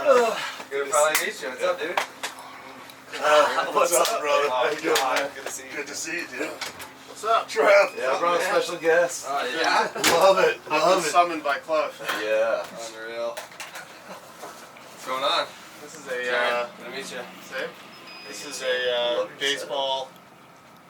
Good to finally meet you. What's up, dude? What's up, brother? Oh, How you doing, man? Good to see you. Good to see you, dude. What's up, Trev? Yeah, I brought a special guest. Oh, yeah? Love it. I've been summoned by Clef. Yeah. Unreal. What's going on? This is Good a, to meet you. same? This is a baseball.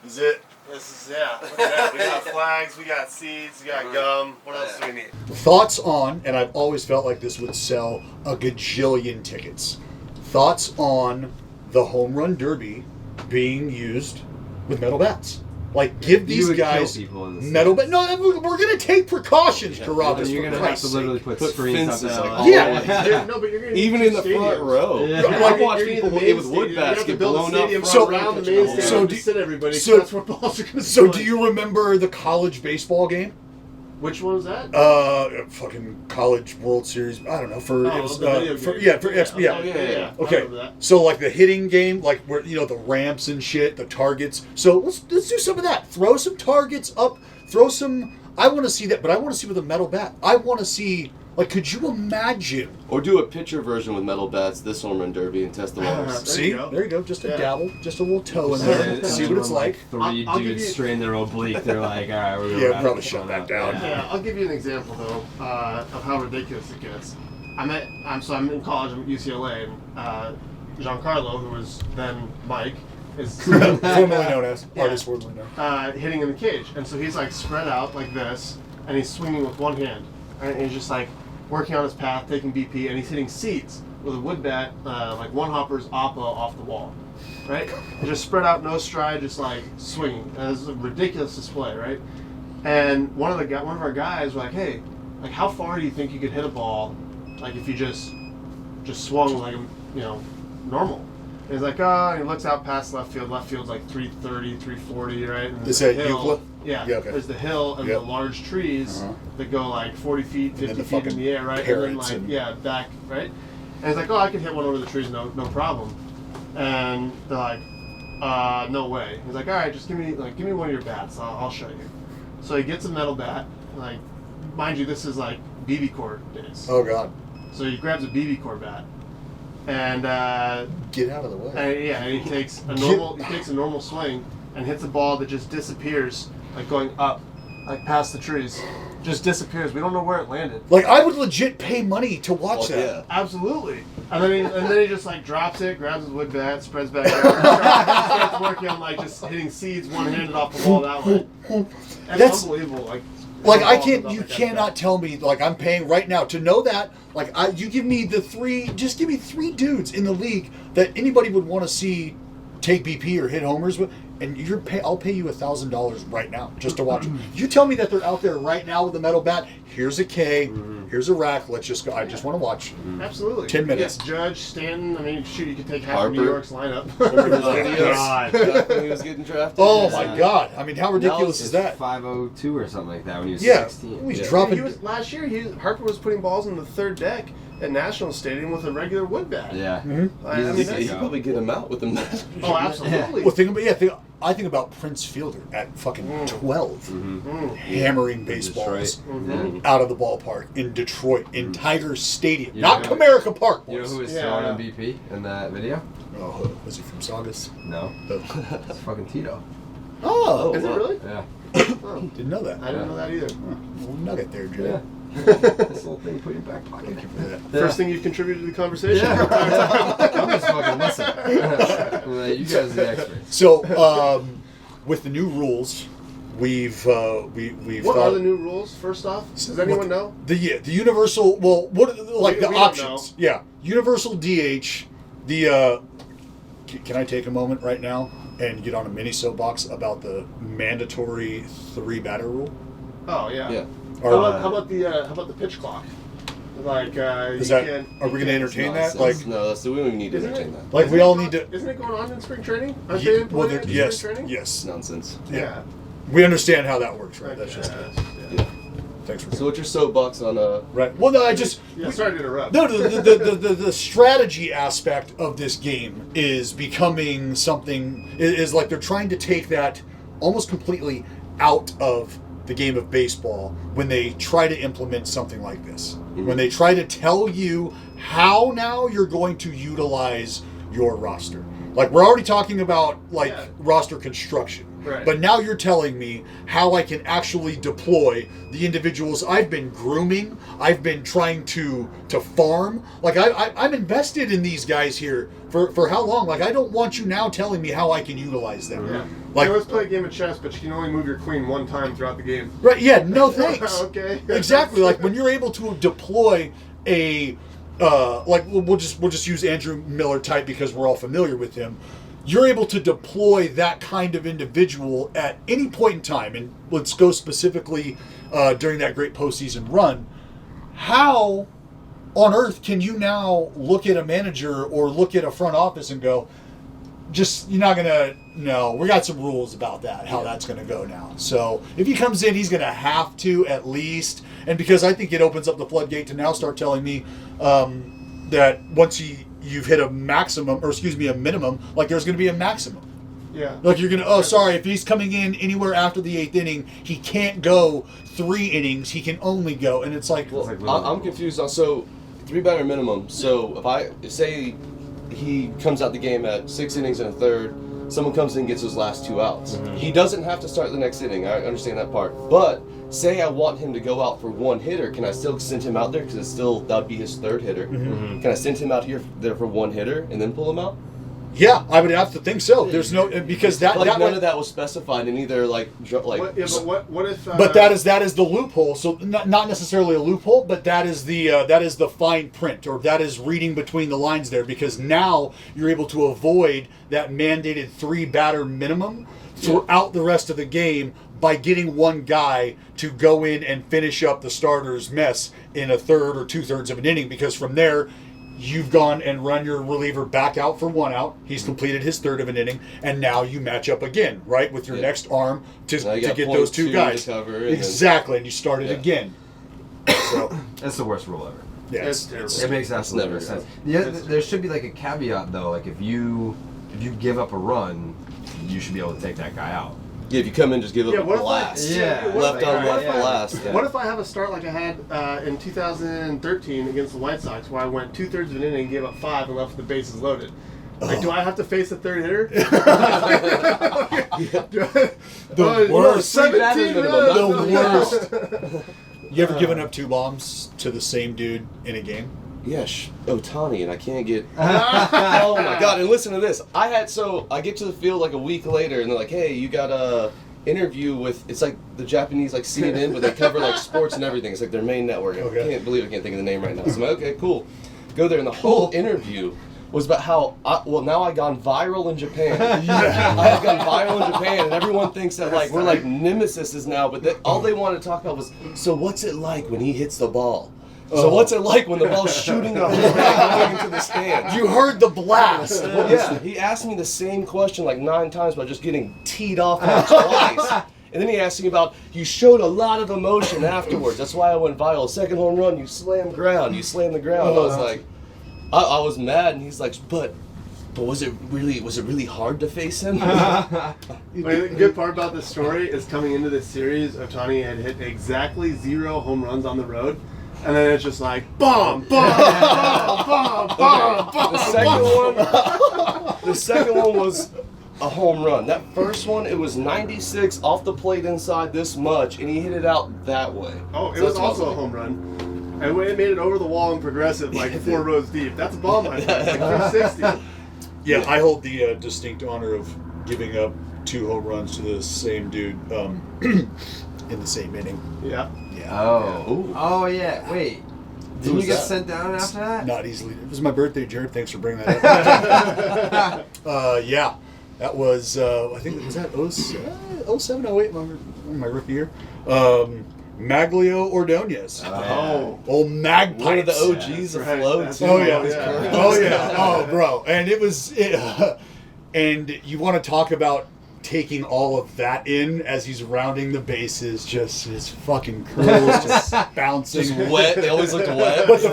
Is it? This is, yeah. Look at that. We got flags, we got seeds, we got gum. What else do we need? Thoughts on, and I've always felt like this would sell a gajillion tickets. Thoughts on the home run derby being used with metal bats. Like, give these guys metal bats. No, we're going to take precautions, Carrabis. You're going to have to literally put screens up there. Yeah. No, but you're gonna Even in the front row. Yeah. I've watched people with wood bats get blown up. Around the main stadium to sit everybody. so- That's where balls are going to So do you remember the college baseball game? Which one was that? Fucking college World Series. I don't know for Oh, it was, the video for game. yeah for X, yeah. Oh, yeah. I Okay, remember that. so like the hitting game, like where the ramps and shit, the targets. So let's do some of that. Throw some targets up. Throw some. I want to see that, but I want to see with a metal bat. I want to see. Like, could you imagine? Or do a pitcher version with metal bats this home run derby and test the waters. See, you go. there you go. Just a Yeah. dabble, just a little toe in there. See what it's like. Three I'll give dudes you- strain their oblique. They're like, all right, we're going Yeah, probably shut that down. Yeah, I'll give you an example though of how ridiculous it gets. I'm in college. I'm at UCLA, and Giancarlo, who was then Mike, is Formerly known as artist, formerly known. hitting in the cage, and so he's like spread out like this, and he's swinging with one hand, and he's just like working on his path, taking BP, and he's hitting seats with a wood bat, like one hopper's oppa off the wall, right? And just spread out, no stride, just like swinging. And it's a ridiculous display, right? And one of our guys was like, hey, like how far do you think you could hit a ball, like if you just swung like normal? And he's like, and he looks out past left field. Left field's like 330, 340, right? And Is there's that the hill. Euclid? Yeah. Yeah, okay. There's the hill and Yep. the large trees that go like 40 feet, 50 the feet in fucking the air, right? And then parrots like, and- back, right? And he's like, I can hit one over the trees, no problem. And they're like, no way. He's like, all right, just give me one of your bats. I'll show you. So he gets a metal bat. Like, mind you, this is like BB core days. Oh God. So he grabs a BB core bat. And Get out of the way. and he takes a normal swing and hits a ball that just disappears, like going up, like past the trees, just disappears. We don't know where it landed. Like, I would legit pay money to watch that. Yeah. Absolutely. And then he just like drops it, grabs his wood bat, spreads back out, starts working on like just hitting seeds one-handed off the wall that way. That's unbelievable. Like I can't, you cannot tell me, like I'm paying right now to know that, like you give me just give me three dudes in the league that anybody would want to see take BP or hit homers with, and I'll pay you $1,000 right now just to watch them. You tell me that they're out there right now with a metal bat, here's a K, here's a rack, let's just go, I just want to watch. Absolutely. 10 minutes. Yes, Judge, Stanton, I mean, shoot, you could take half Harper. of New York's lineup. Videos when he was getting drafted. Oh my God. I mean, how ridiculous is that? 502 or something like that when he was Yeah. 16. He's dropping. Last year, Harper was putting balls in the third deck at National Stadium with a regular wood bat. Yeah. I mean, He that's, could probably get him out with him. oh, absolutely. Well, I think about Prince Fielder at fucking 12, hammering baseballs out of the ballpark in Detroit, in Tiger Stadium, not Comerica Park. You know boys. who was throwing MVP in that video? Oh, was he from Saugus? No. It's fucking Tito. Oh, Is it really? Yeah. didn't know that. I didn't know that either. Little nugget there, Jay. Yeah. This little thing, put in your back pocket. Thank you for that. First thing you've contributed to the conversation. I'm just fucking listening. You guys are the experts. So, with the new rules, we've What thought, are the new rules? First off, does anyone know? The universal. Well, what like the we don't options? Yeah, universal DH. Can I take a moment right now and get on a mini soapbox about the mandatory 3-batter rule? Oh yeah. Yeah. How about the pitch clock? Like are we going to entertain that? Like, No, we don't even need to entertain that. like we all need to. Isn't it going on in spring training? Aren't Ye- they well, implementing yes, spring training? yes, Nonsense. Yeah. we understand how that works, right? That's just Yeah. thanks for So what's your soapbox on right. Well, no, I just Yeah, sorry to interrupt. no, the strategy aspect of this game is becoming something is like they're trying to take that almost completely out of the game of baseball when they try to implement something like this. When they try to tell you how now you're going to utilize your roster. Like, we're already talking about, roster construction. Right. But now you're telling me how I can actually deploy the individuals I've been grooming, I've been trying to farm. Like, I'm invested in these guys here for how long? Like, I don't want you now telling me how I can utilize them. Yeah. Like, let's play a game of chess, but you can only move your queen one time throughout the game. right, yeah, no thanks. Okay. Exactly. Like, when you're able to deploy a... we'll just use Andrew Miller type because we're all familiar with him. You're able to deploy that kind of individual at any point in time, and let's go specifically during that great postseason run. How on earth can you now look at a manager or look at a front office and go, you're not gonna? No, we got some rules about that. How that's gonna go now. So if he comes in, he's gonna have to at least. And because I think it opens up the floodgate to now start telling me that once you've hit a minimum, like there's going to be a maximum. Yeah. Like you're going to, if he's coming in anywhere after the 8th inning, he can't go 3 innings. He can only go, and it's like. Well, I'm confused on, 3 batter minimum. So if I say he comes out the game at 6 innings and a third, someone comes in and gets those last 2 outs. Mm-hmm. He doesn't have to start the next inning. I understand that part. But say I want him to go out for 1 hitter, can I still send him out there? Because that would be his 3rd hitter. Mm-hmm. Can I send him out there for 1 hitter and then pull him out? Yeah, I would have to think so. There's no because that none of that was specified in either What if? But that is the loophole. So not necessarily a loophole, but that is the fine print, or that is reading between the lines there, because now you're able to avoid that mandated 3 batter minimum throughout the rest of the game by getting one guy to go in and finish up the starter's mess in a third or 2/3 of an inning, because from there. You've gone and run your reliever back out for 1 out. He's completed his 3rd of an inning, and now you match up again, right, with your next arm to get those 2 guys. Exactly, and you start it again. So that's the worst rule ever. Yeah, it makes absolutely no sense. There should be like a caveat though. Like if you give up a run, you should be able to take that guy out. Yeah, if you come in, just give up a blast. Left on left blast. What if I have a start like I had in 2013 against the White Sox, where I went 2/3 of an inning, gave up 5, and left with the bases loaded? Like, do I have to face a 3rd hitter? The worst. 17 runs. The worst. You ever given up 2 bombs to the same dude in a game? Yes, Ohtani, and I can't get. Oh my God! And listen to this. I get to the field like a week later, and they're like, "Hey, you got a interview with." It's like the Japanese like CNN, but they cover like sports and everything. It's like their main network. Okay. I can't believe I can't think of the name right now. So I'm like, okay, cool. Go there, and the whole interview was about how now I've gone viral in Japan. I have gone viral in Japan, and everyone thinks that like we're like nemesises now. But all they wanted to talk about was, so what's it like when he hits the ball? So what's it like when the ball's shooting up going into the stands? You heard the blast. Well, yeah, he asked me the same question like 9 times by just getting teed off like twice. And then he asked me about, you showed a lot of emotion afterwards. That's why I went viral. 2nd home run, you slammed the ground. I was like, I was mad, and he's like, but was it really hard to face him? The good part about this story is coming into this series, Ohtani had hit exactly 0 home runs on the road. And then it's just like, bomb, bomb, bomb, bomb, bomb, bomb. The second one was a home run. That first one, it was 96 off the plate inside this much, and he hit it out that way. Oh, it was also a home run. And when it made it over the wall in Progressive, like 4 rows deep. That's a bomb, I think, like 360. Yeah, I hold the distinct honor of giving up 2 home runs to the same dude in the same inning. Yeah. Oh yeah. Wait. Didn't you get sent down after that? Not easily. It was my birthday, Jared. Thanks for bringing that up. Yeah. That was, I think, was that 07, 08, my rookie year? Maglio Ordonez. Old Magpipes. One of the OGs afloat. Oh, yeah. Oh, yeah. Oh, bro. And it was, and you want to talk about taking all of that in as he's rounding the bases, just his fucking curls just bouncing. Just wet. They always looked wet. But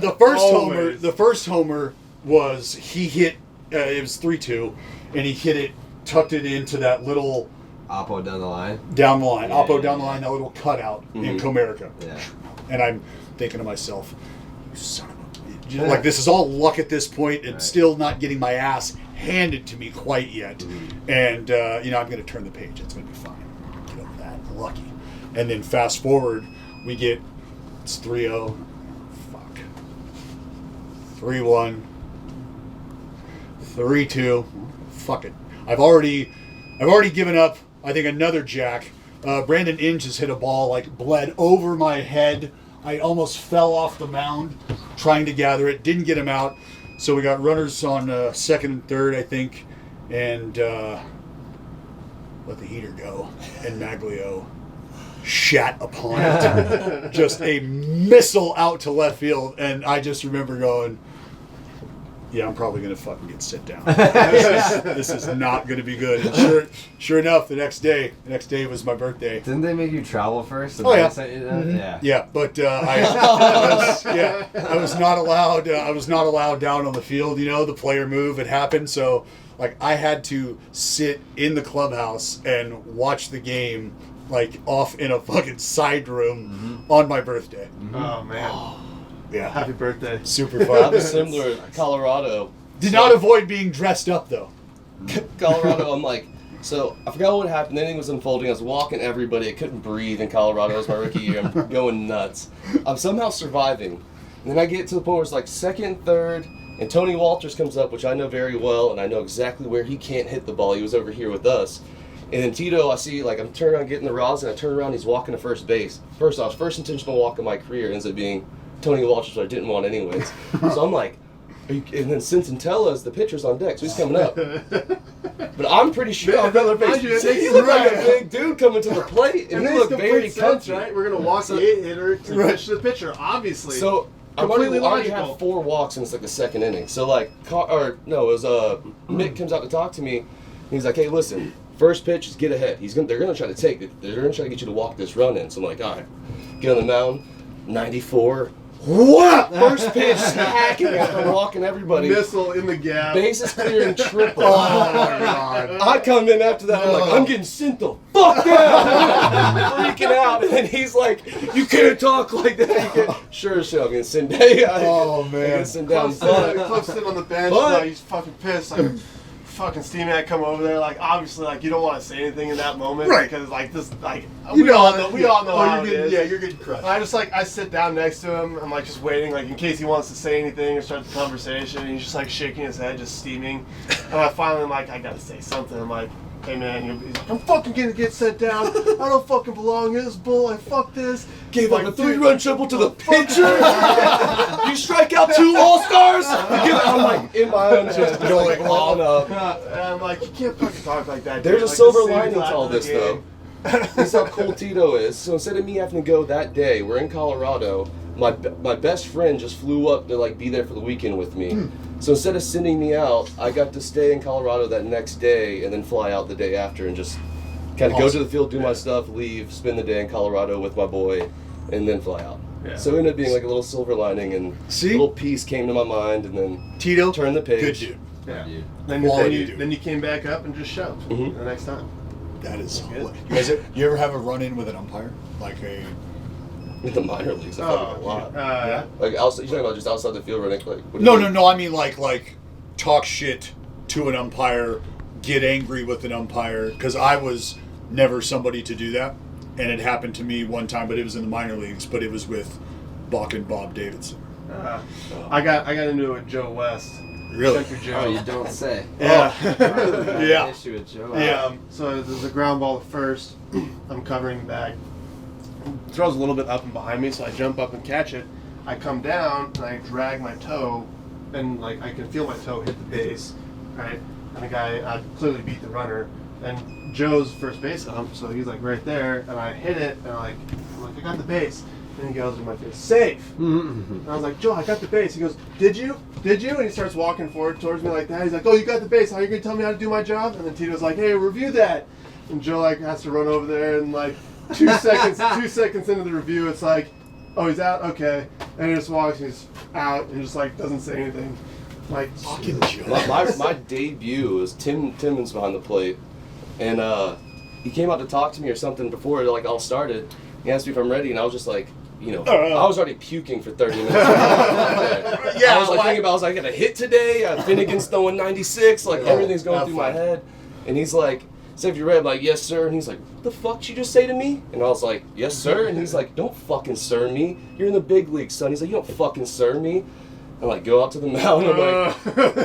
the first homer was he hit. It was 3-2, and he hit it, tucked it into that little Oppo down the line. Oppo down the line. That little cutout in Comerica. Yeah. And I'm thinking to myself, you son of a. Like, this is all luck at this point, and still not getting my ass handed to me quite yet. And, I'm going to turn the page. It's going to be fine. Get over that. Lucky. And then fast forward, we get, it's 3-0. Fuck. 3-1. 3-2. Fuck it. I've already given up, I think, another jack. Brandon Inge has hit a ball, like, bled over my head. I almost fell off the mound trying to gather it. Didn't get him out. So we got runners on second and third, I think. And let the heater go. And Maglio shat upon it. Just a missile out to left field. And I just remember going, yeah, I'm probably going to fucking get sit down. This is not going to be good. And sure enough, the next day was my birthday. Didn't they make you travel first? Oh, yeah. Yeah, But I was not allowed. I was not allowed down on the field. The player move had happened, so like I had to sit in the clubhouse and watch the game, like off in a fucking side room on my birthday. Oh man. Yeah. Happy birthday. Super fun. I was similar. Colorado. Did not avoid being dressed up though. Colorado, I'm like, so I forgot what happened. The inning was unfolding. I was walking everybody. I couldn't breathe in Colorado. It was my rookie year. I'm going nuts. I'm somehow surviving. And then I get to the point where it's like second, third, and Tony Walters comes up, which I know very well, and I know exactly where he can't hit the ball. He was over here with us. And then Tito, I see, like, I'm turning around getting the rosin. I turn around, he's walking to first base. First off, first intentional walk of my career ends up being Tony Walters, which I didn't want anyways. So I'm like, and then Cincinnatilla's the pitcher's on deck, so he's coming up. But I'm pretty sure I've never faced. He looked like a big dude coming to the plate, and he looked very comfy. Right? We're gonna walk the 8-hitter to pitch to the pitcher, obviously. So I completely already logical. have 4 walks, and it's like the second inning. So like, Mick comes out to talk to me, and he's like, "Hey, listen, first pitch is get ahead. They're gonna try to take it. They're gonna try to get you to walk this run in." So I'm like, "All right, get on the mound, 94." What? First pitch, hacking after walking everybody. Missile in the gap. Bases clear and triple. Oh my god. I come in after that, I'm like, I'm getting sent the fuck down. Freaking out. And then he's like, you can't talk like that. Sure as shit, I'm getting sent down. Oh I'm man. getting sent down. Cliff's sitting on the bench, But- like, he's fucking pissed. Like, fucking Steamhat come over there, like, obviously, like, you don't want to say anything in that moment. Right. Because, like, this, like, we all know how it is. Yeah, you're getting crushed. I just, like, I sit down next to him. I'm, like, just waiting, like, in case he wants to say anything or start the conversation. And he's just, like, shaking his head, just steaming. And I finally, like, I gotta say something. I'm like, hey, man, he's like, I'm fucking gonna get sent down. I don't fucking belong in this bull. Like, fuck this. Gave up Like, a 3-run triple to the pitcher. You strike out 2 All-Stars. I'm like in my own chest, going blowing up. And I'm like, you can't fucking talk like that. There's dude. a Like, silver just sing lining to after all the this, though. game. This is how cool Tito is. So instead of me having to go that day, we're in Colorado. My best friend just flew up to like be there for the weekend with me. So instead of sending me out, I got to stay in Colorado that next day and then fly out the day after and just kind of go to the field, do my stuff, leave, spend the day in Colorado with my boy, and then fly out. Yeah. So it ended up being like a little silver lining, and a little peace came to my mind, and then Tito, turn the page. good dude. Yeah. Dude. Then you came back up and just shoved the next time. That is. Good. You ever have a run-in with an umpire? Like a. In the minor leagues, I've had a lot. Yeah. Like outside, you're talking about just outside the field running, like what do No, you no, mean? no. I mean like talk shit to an umpire, get angry with an umpire. Because I was never somebody to do that, and it happened to me one time, but it was in the minor leagues. But it was with Bach and Bob Davidson. I got into it with Joe West. Really? Country Joe. Oh, you don't say. Yeah. Yeah. Issue with Joe. Yeah. So there's a ground ball at first. I'm covering the bag. It throws a little bit up and behind me, so I jump up and catch it. I come down and I drag my toe, and like I can feel my toe hit the base, right? And the guy, I clearly beat the runner. And Joe's first base ump, so he's like right there, and I hit it, and I'm like, I got the base. And he goes in my face, safe. And I was like, Joe, I got the base. He goes, did you? Did you? And he starts walking forward towards me like that. He's like, oh, you got the base. How are you going to tell me how to do my job? And then Tito's like, hey, review that. And Joe like has to run over there, and like 2 seconds into the review, it's like, oh, he's out? Okay. And he just walks, he's out, and just like doesn't say anything. Like, Fucking Joe. My debut was Tim Timmons behind the plate, and he came out to talk to me or something before it like all started. He asked me if I'm ready, and I was just like, I was already puking for 30 minutes. Yeah, I was like thinking about, I was like, I got a hit today. Finnegan's throwing 96. Like everything's going through my head. And he's like, "Save your red." I'm like, "Yes, sir." And he's like, "What the fuck did you just say to me?" And I was like, "Yes, sir." And he's like, "Don't fucking sir me. You're in the big league, son." He's like, "You don't fucking sir me." I like go out to the mound. I'm like,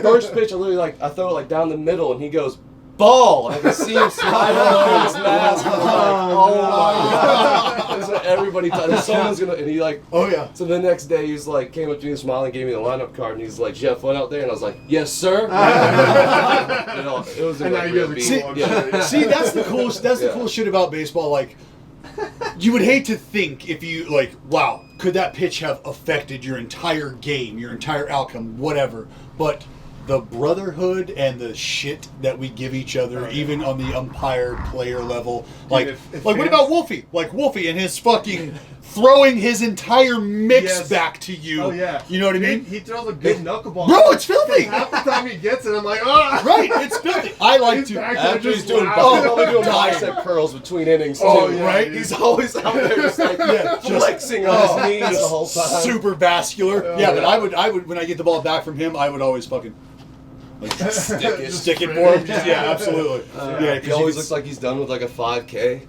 first pitch, I literally I throw it like down the middle, and he goes, "Ball!" And I can see him slide over his mask. And I'm like, "Oh my god!" That's what everybody thought. Someone's gonna. And he like, oh yeah. So the next day, he's like, came up to me, smiling, gave me the lineup card, and he's like, "Did you have fun out there?" And I was like, "Yes, sir." It was a real beat. See, that's the cool. That's the cool shit about baseball. Like, you would hate to think if you wow, could that pitch have affected your entire game, your entire outcome, whatever. But the brotherhood and the shit that we give each other, even on the umpire player level, like what about Wolfie? Like Wolfie and his fucking throwing his entire mix back to you. Oh yeah, you know what I mean? He throws a good knuckleball. Bro, it's filthy. Half the time he gets it, I'm like, oh. Right, it's filthy. I like to. After he's doing bicep curls between innings too. Oh, yeah, right? He's always out there just like flexing on his knees the whole time. Super vascular. But I would when I get the ball back from him, I would always fucking stick it for him. Yeah, absolutely. He always looks like he's done with like a 5K.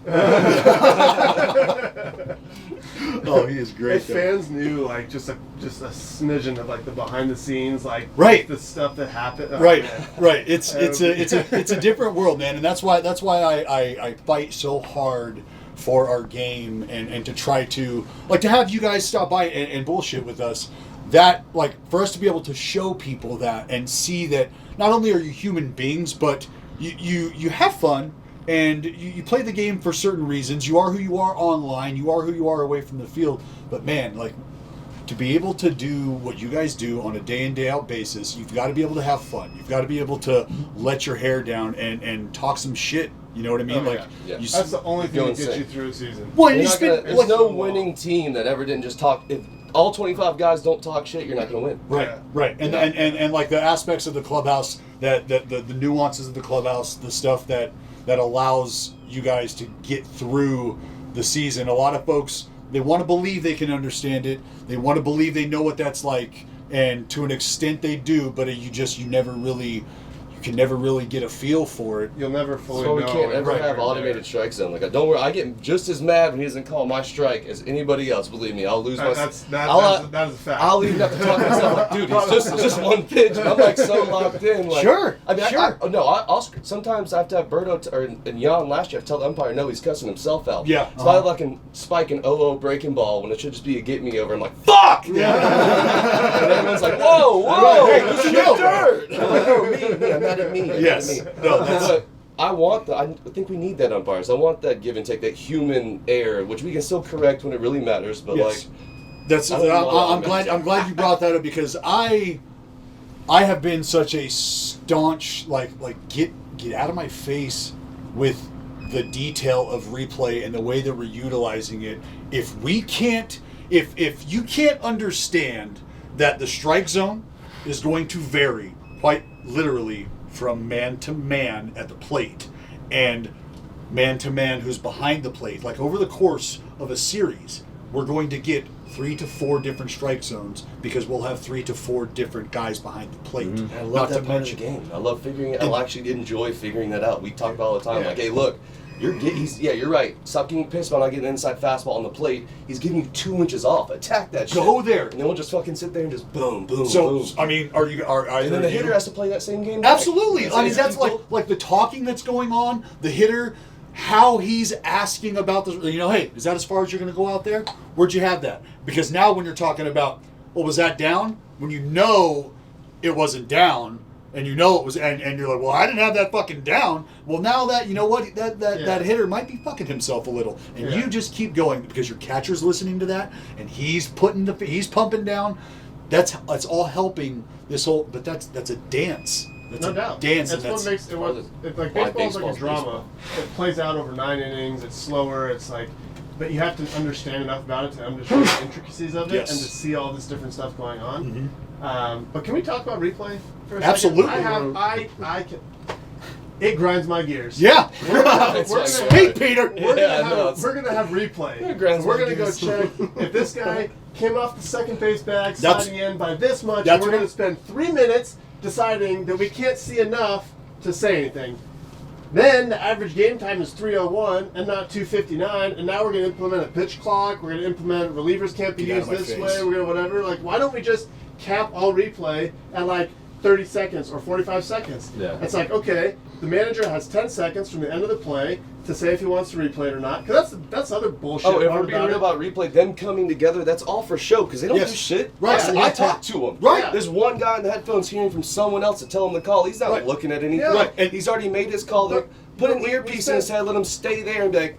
Oh, he is great. If fans knew like just a smidgen of like the behind the scenes, like the stuff that happened. Oh, right. Man. Right. It's a different world, man, and that's why I fight so hard for our game and to try to have you guys stop by and bullshit with us. That for us to be able to show people that and see that not only are you human beings, but you have fun and you play the game for certain reasons. You are who you are online. You are who you are away from the field. But man, to be able to do what you guys do on a day in, day out basis, you've got to be able to have fun. You've got to be able to let your hair down and talk some shit. You know what I mean? That's the only thing that gets you through a season. Well, there's no winning team that ever didn't just talk. If all 25 guys don't talk shit, you're not going to win. Right. And the aspects of the clubhouse, that the nuances of the clubhouse, the stuff that allows you guys to get through the season. A lot of folks, they want to believe they can understand it. They want to believe they know what that's like, and to an extent they do. But you can never really get a feel for it. You'll never fully know. So we know. can't ever have automated strike zone. Don't worry, I get just as mad when he doesn't call my strike as anybody else. Believe me, I'll lose my. That is a fact. I'll even have to talk to myself dude, it's just one pitch. And I'm so locked in. Sure. I'll sometimes I have to have Berto and Jan last year. I have to tell the umpire, no, he's cussing himself out. Yeah. So I can spike an 0-0 breaking ball when it should just be a get me over. I'm like, fuck. Yeah. And everyone's like, whoa, hey, listen shit dirt. I'm like, no, me, I'm mad at me. Yes. No, but I think we need that umpires. I want that give and take, that human error, which we can still correct when it really matters. But I'm glad you brought that up, because I have been such a staunch get out of my face with the detail of replay and the way that we're utilizing it. If you can't understand that the strike zone is going to vary quite literally from man to man at the plate and man to man who's behind the plate, over the course of a series, we're going to get 3 to 4 different strike zones because we'll have 3 to 4 different guys behind the plate. Mm-hmm. I love that part of the game. I love figuring it. I actually enjoy figuring that out. We talk about it all the time. Hey, look, you're right. Stop getting pissed about not getting an inside fastball on the plate. He's giving you 2 inches off. Attack that shit. Go there. And then we'll just fucking sit there and just boom, boom, boom. So, I mean, and then the hitter has to play that same game. Absolutely. I mean, that's like the talking that's going on. The hitter, how he's asking about this. Hey, is that as far as you're going to go out there? Where'd you have that? Because now when you're talking about, was that down? When you know it wasn't down, and it was, and you're like, well, I didn't have that fucking down. Well, now that, that hitter might be fucking himself a little. And you just keep going because your catcher's listening to that, and he's pumping down. That's all helping this whole, but that's a dance. That's no doubt. Dance. That's what makes it baseball's like a drama. It plays out over 9 innings. It's slower. It's but you have to understand enough about it to understand the intricacies of it and to see all this different stuff going on. Mm-hmm. But can we talk about replay for a second? Absolutely. I can. it grinds my gears. Yeah. Speak, Peter. We're gonna have replay. We're gonna go check if this guy came off the second base bag, sliding in by this much, and we're gonna spend 3 minutes deciding that we can't see enough to say anything. Then the average game time is 3:01 and not 2:59, and now we're going to implement a pitch clock. We're going to implement relievers can't be used this way. We're going to whatever. Like, why don't we just cap all replay at like 30 seconds or 45 seconds? Yeah. It's like, okay, the manager has 10 seconds from the end of the play to say if he wants to replay it or not. Because that's other bullshit. Oh, if we're being real about replay, them coming together, that's all for show because they don't do shit. Right. I talk to them. Right. There's one guy in the headphones hearing from someone else to tell him the call. He's not looking at anything. Yeah. Right. And he's already made his call. Put an earpiece in his head, let him stay there and be like,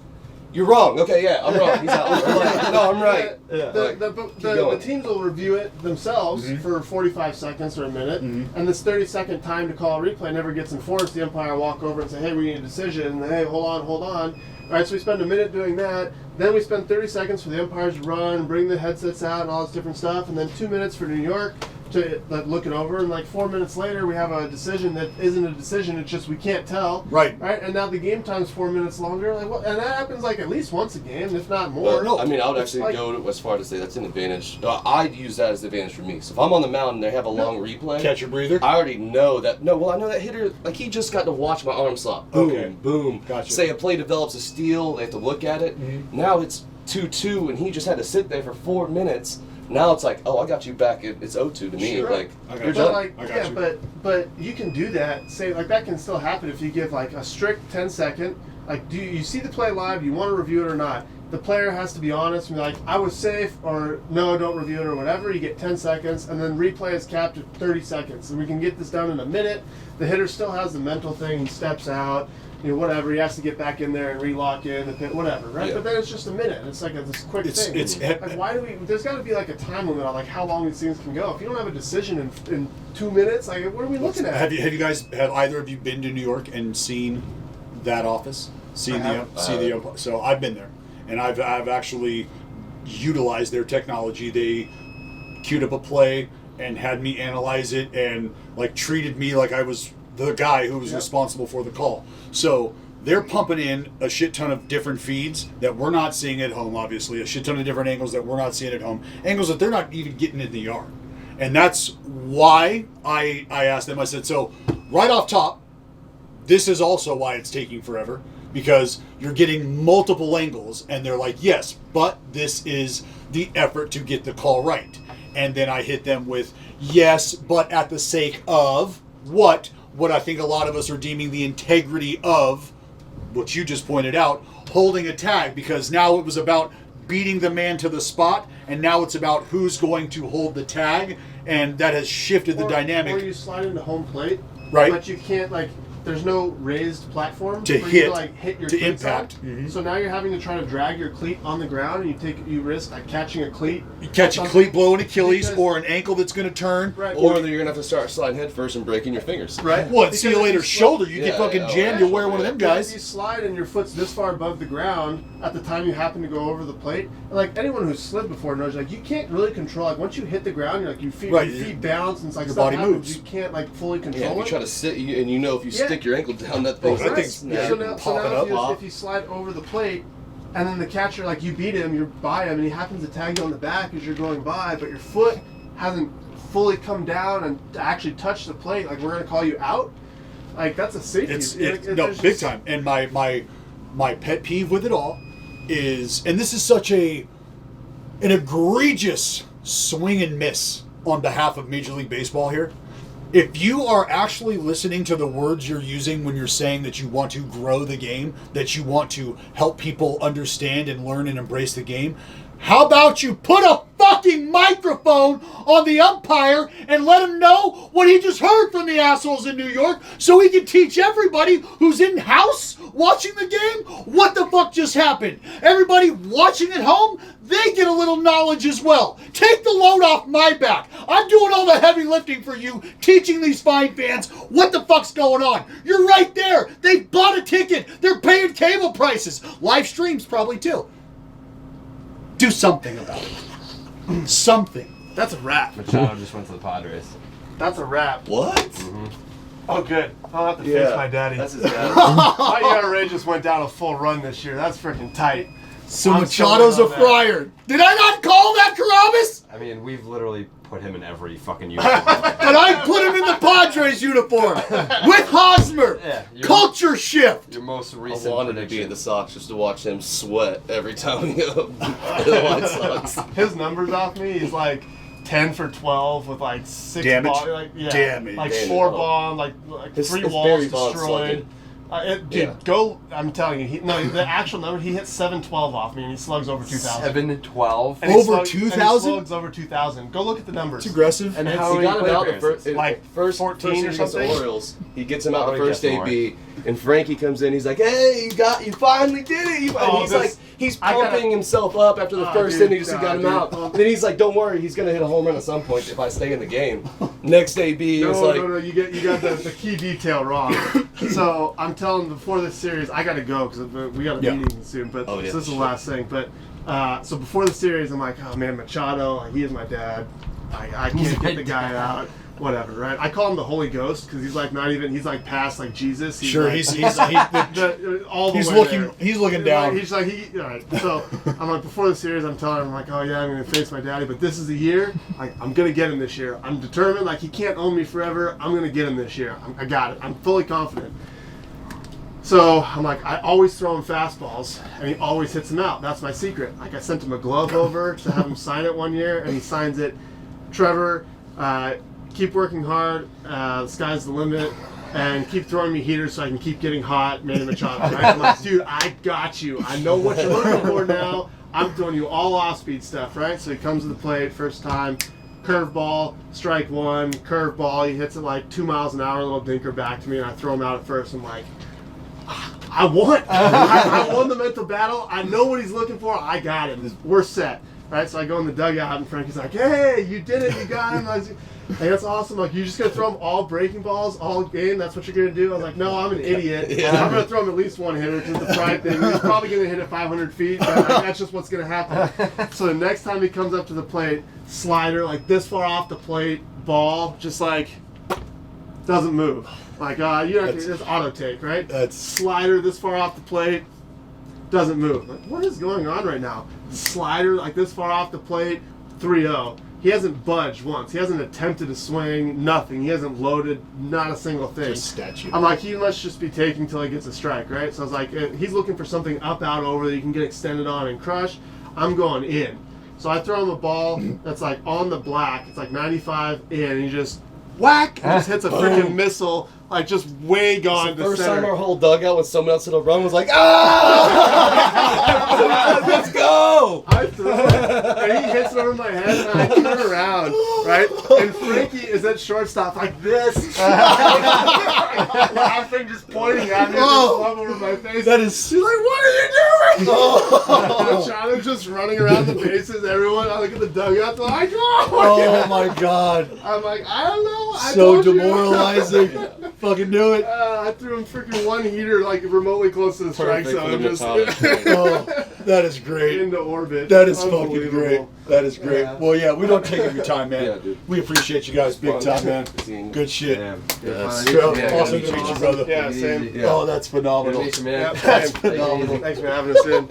you're wrong. Okay, yeah, I'm wrong. He's out. I'm like, no, I'm right. The teams will review it themselves for 45 seconds or a minute, and this 30-second time to call a replay never gets enforced. The umpire will walk over and say, hey, we need a decision. And, hey, hold on. All right, so we spend a minute doing that. Then we spend 30 seconds for the umpires to run, bring the headsets out, and all this different stuff. And then 2 minutes for New York to look it over. And like 4 minutes later, we have a decision that isn't a decision. It's just we can't tell. Right. And now the game time's 4 minutes longer. Like, and that happens like at least once a game, if not more. Well, no, I mean, I would actually go as far to say that's an advantage. I'd use that as an advantage for me. So if I'm on the mound and they have a long replay, Catch your breather. I already know that. No, well, I know that hitter. Like he just got to watch my arm slot. Boom, Okay. boom. Gotcha. Say a play develops a steal, they have to look at it. Now it's 2-2, and he just had to sit there for 4 minutes. Now it's like, oh, I got you back. It's 0-2 to me. Sure. Like you're But done. but you can do that. Say like that can still happen if you give like a strict 10-second. Like, do you see the play live? Do you want to review it or not? The player has to be honest and be like, I was safe, or no, don't review it, or whatever. You get 10 seconds, and then replay is capped at 30 seconds, and we can get this done in a minute. The hitter still has the mental thing. He steps out. Whatever, he has to get back in there and relock in the pit, whatever, right? Yeah. But then it's just a minute. It's like this quick thing. Like, why do we? There's got to be like a time limit on like how long these things can go. If you don't have a decision in 2 minutes, like what are we looking at? Have either of you been to New York and seen that office? So I've been there, and I've actually utilized their technology. They queued up a play and had me analyze it and like treated me like I was the guy who was responsible for the call. So they're pumping in a shit ton of different feeds that we're not seeing at home, obviously, a shit ton of different angles that we're not seeing at home, angles that they're not even getting in the yard. And that's why I asked them, I said, so right off top, this is also why it's taking forever, because you're getting multiple angles, and they're like, yes, but this is the effort to get the call right. And then I hit them with, yes, but at the sake of what I think a lot of us are deeming the integrity of, what you just pointed out, holding a tag, because now it was about beating the man to the spot, and now it's about who's going to hold the tag, and that has shifted the dynamic. Or you slide into home plate, right? But you can't there's no raised platform to for hit, you to hit your to cleats impact. On. So now you're having to try to drag your cleat on the ground, and you risk catching a cleat. You catch a cleat, blow an Achilles, or an ankle that's going to turn. Right. Or you're going to have to start sliding head first and breaking your fingers. Right. Well, see you later. Shoulder, you get fucking jammed. You'll wear one of them guys. If you slide and your foot's this far above the ground at the time you happen to go over the plate, and like anyone who's slid before knows, like you can't really control. Like once you hit the ground, you're like your feet bounce, and it's like your stuff body happens. moves. You can't fully control Yeah, it. you try to sit, and if you stick your ankle down, that thing's So now if you slide over the plate, and then the catcher, you beat him, you're by him, and he happens to tag you on the back as you're going by, but your foot hasn't fully come down and actually touched the plate, we're going to call you out. That's a safety. Big time. And my pet peeve with it all is, and this is such an egregious swing and miss on behalf of Major League Baseball here. If you are actually listening to the words you're using when you're saying that you want to grow the game, that you want to help people understand and learn and embrace the game, how about you put a fucking microphone on the umpire and let him know what he just heard from the assholes in New York, so he can teach everybody who's in-house watching the game what the fuck just happened. Everybody watching at home, they get a little knowledge as well. Take the load off my back. I'm doing all the heavy lifting for you, teaching these fine fans what the fuck's going on. You're right there. They bought a ticket. They're paying cable prices. Live streams probably too. Do something about it. Something. That's a wrap. Machado just went to the Padres. That's a wrap. What? Mm-hmm. Oh, good. I'll have to face my daddy. That's his dad. My ERA just went down a full run this year. That's freaking tight. So I'm Machado's so a in on that. Friar. Did I not call that Carrabis? I mean, we've literally put him in every fucking uniform. And I put him in the Padres uniform with Hosmer. Yeah, Culture shift. Your most I recent wanted to be prediction. in the Sox just to watch him sweat every time he the White Sox. His numbers off me, he's like 10 for 12 with like 6 Damage? balls. Like, yeah, Damage. Like Damage. 4 bombs, like His- 3 his walls Barry Bonds destroyed. slugging. Dude, go! I'm telling you, the actual number, he hit 712 off me, and he slugs over 2,000. 7-12. And he Over slugs- 2,000? and he slugs over 2,000. Go look at the numbers. It's aggressive. And It's- how He many got him plate out the appearances? first, Like first 14 series or against the something? Orioles. He gets him out Probably the first gets more. AB, and Frankie comes in. He's like, "Hey, you finally did it!" Oh, He's this- like, he's I gotta- pumping himself up after the Oh, first dude, inning just to get him dude. out. And then he's like, "Don't worry, he's gonna hit a home run at some point if I stay in the game." Next AB is like, No, you got the key detail wrong. So I'm telling before this series, I gotta go because we got a meeting soon. But Oh, yeah. so this is the last thing. But so before the series, I'm like, oh man, Machado, he is my dad. I can't get the guy out. Whatever, right? I call him the Holy Ghost because he's like not even. He's like past like Jesus. He's Sure, like, he's all the he's way looking there. he's looking down. He's like, all right. So I'm like, before the series, I'm telling him, I'm like, oh yeah, I'm gonna face my daddy, but this is the year. Like, I'm gonna get him this year. I'm determined. Like, he can't own me forever. I'm gonna get him this year. I got it. I'm fully confident. So I'm like, I always throw him fastballs, and he always hits them out. That's my secret. Like, I sent him a glove over to have him sign it one year, and he signs it. Trevor, keep working hard. The sky's the limit. And keep throwing me heaters so I can keep getting hot, Manny Machado. Right? I'm like, dude, I got you. I know what you're looking for now. I'm throwing you all off-speed stuff, right? So he comes to the plate, first time, curveball, strike one, curveball. He hits it like 2 miles an hour, a little dinker back to me, and I throw him out at first. I'm like, I won. I won the mental battle. I know what he's looking for. I got him. We're set. Right? So I go in the dugout, and Frankie's like, hey, you did it. You got him. I was like, hey, that's awesome. Like, you're just going to throw him all breaking balls all game? That's what you're going to do? I was like, no, I'm an idiot. Yeah. I'm going to throw him at least one hitter because the pride thing. He's probably going to hit it 500 feet. But that's just what's going to happen. So the next time he comes up to the plate, slider, like this far off the plate, ball, just like, doesn't move. Like, it's auto take, right? That's Slider this far off the plate, doesn't move. Like, what is going on right now? Slider like this far off the plate, 3-0. He hasn't budged once. He hasn't attempted to swing, nothing. He hasn't loaded, not a single thing. just statue. I'm like, he must just be taking till he gets a strike, right? So I was like, he's looking for something up, out, over that you can get extended on and crush. I'm going in. So I throw him a ball that's like on the black. It's like 95 in, and he just whack, and just hits a freaking missile, like just way gone the to first center. time our whole dugout when someone else hit a run was like, ah! Let's go! I throw it, and he hits it over my head, and I turn around, right? And Frankie is at shortstop like this, laughing, just pointing at me, Oh. just love over my face. That is She's like, what are you doing? oh, Machado's just running around the bases, everyone, I look at the dugout, they're like, oh my god. I'm like, I don't know, I So told you. demoralizing. Fucking do it. I threw him freaking one heater like remotely close to the strike Perfect for zone, the just Machado. Oh, that is great. into orbit. That is fucking Unbelievable. great. That is great. Yeah. Well, yeah, we don't take up your time, man. Yeah, dude. We appreciate you guys big time, man. Seeing- Good shit. Damn. Yes. Well, Yeah, awesome good to to meet meet you, brother. Yeah, same. Oh, that's phenomenal. Good to meet you, man. Yeah, That's same. phenomenal. Thanks for having us in.